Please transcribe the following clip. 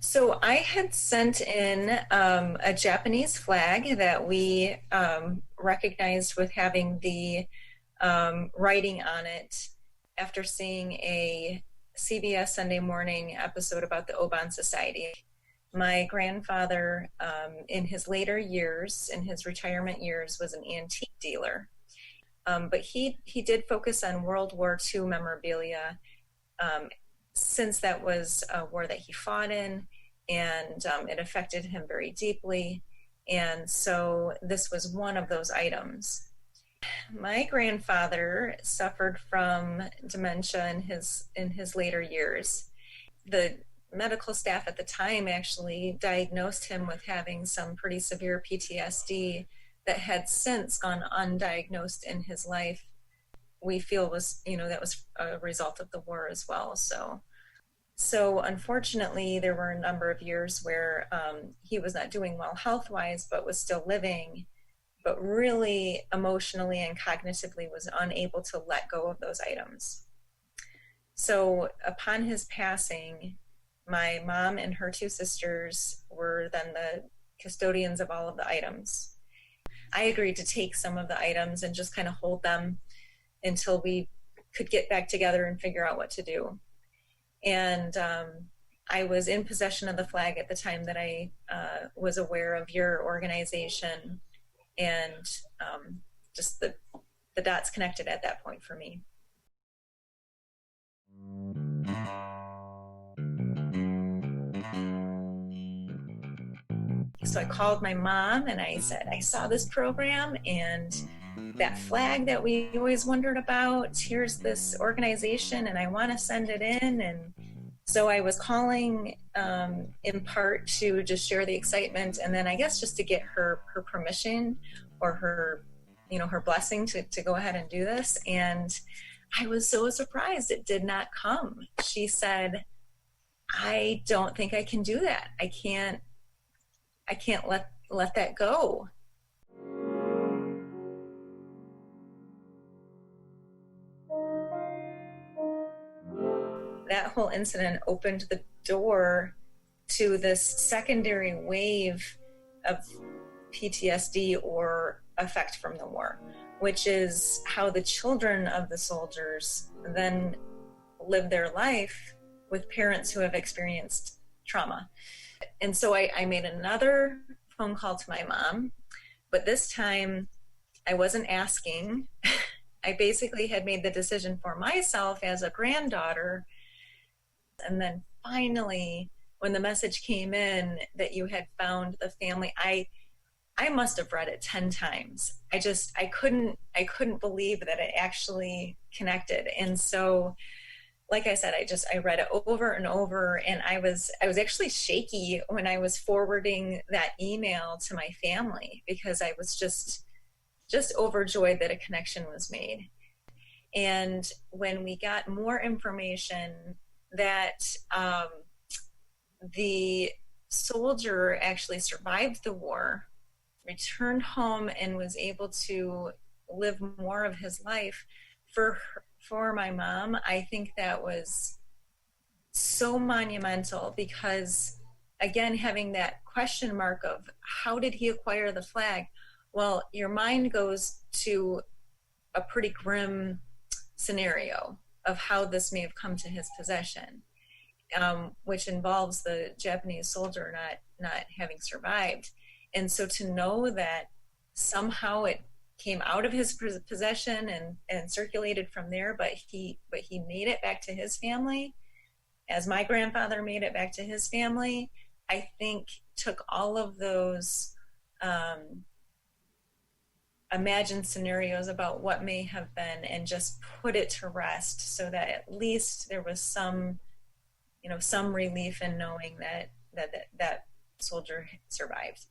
So I had sent in a Japanese flag that we recognized with having the writing on it after seeing a CBS Sunday Morning episode about the OBON Society. My grandfather, in his later years, in his retirement years, was an antique dealer. But he did focus on World War II memorabilia, um, since that was a war that he fought in, and it affected him very deeply. And so this was one of those items. My grandfather suffered from dementia in his later years. The medical staff at the time actually diagnosed him with having some pretty severe PTSD that had since gone undiagnosed in his life. We feel was, that was a result of the war as well. So unfortunately, there were a number of years where he was not doing well health-wise, but was still living, but really emotionally and cognitively was unable to let go of those items. So upon his passing, my mom and her two sisters were then the custodians of all of the items. I agreed to take some of the items and just kind of hold them until we could get back together and figure out what to do. And I was in possession of the flag at the time that I was aware of your organization, and just the dots connected at that point for me. So I called my mom and I said, I saw this program and that flag that we always wondered about, here's this organization and I want to send it in. And so I was calling in part to just share the excitement, and then I guess just to get her permission or her blessing to go ahead and do this. And I was so surprised it did not come. She said, I don't think I can do that. I can't let that go. That whole incident opened the door to this secondary wave of PTSD or effect from the war, which is how the children of the soldiers then live their life with parents who have experienced trauma. And so I made another phone call to my mom, but this time I wasn't asking. I basically had made the decision for myself as a granddaughter. And then finally, when the message came in that you had found the family, I must have read it 10 times. I couldn't believe that it actually connected. And so, like I said, I read it over and over, and I was actually shaky when I was forwarding that email to my family, because I was just overjoyed that a connection was made. And when we got more information that the soldier actually survived the war, returned home, and was able to live more of his life, for my mom, I think that was so monumental, because again, having that question mark of how did he acquire the flag? Well, your mind goes to a pretty grim scenario of how this may have come to his possession, which involves the Japanese soldier not having survived. And so to know that somehow it came out of his possession and circulated from there, but he made it back to his family, as my grandfather made it back to his family, I think took all of those imagined scenarios about what may have been and just put it to rest, so that at least there was some relief in knowing that soldier survived.